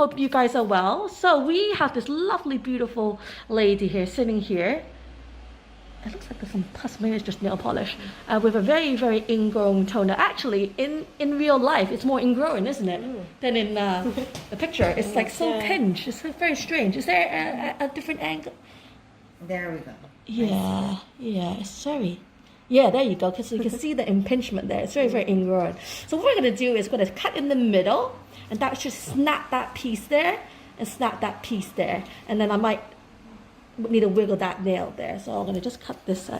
Hope you guys are well. So we have this lovely, beautiful lady here sitting here. It looks like there's some pus, maybe it's just nail polish, with a very, very ingrown toenail. Actually, in real life, it's more ingrown, isn't it, than in the picture. It's like so pinched. It's very strange. Is there a different angle? There we go. Yeah, it's very... Yeah, there you go, because you can see the impingement there. It's very, very ingrown. So what we're going to do is going to cut in the middle, and that should snap that piece there, and snap that piece there. And then I might need to wiggle that nail there. So I'm going to just cut this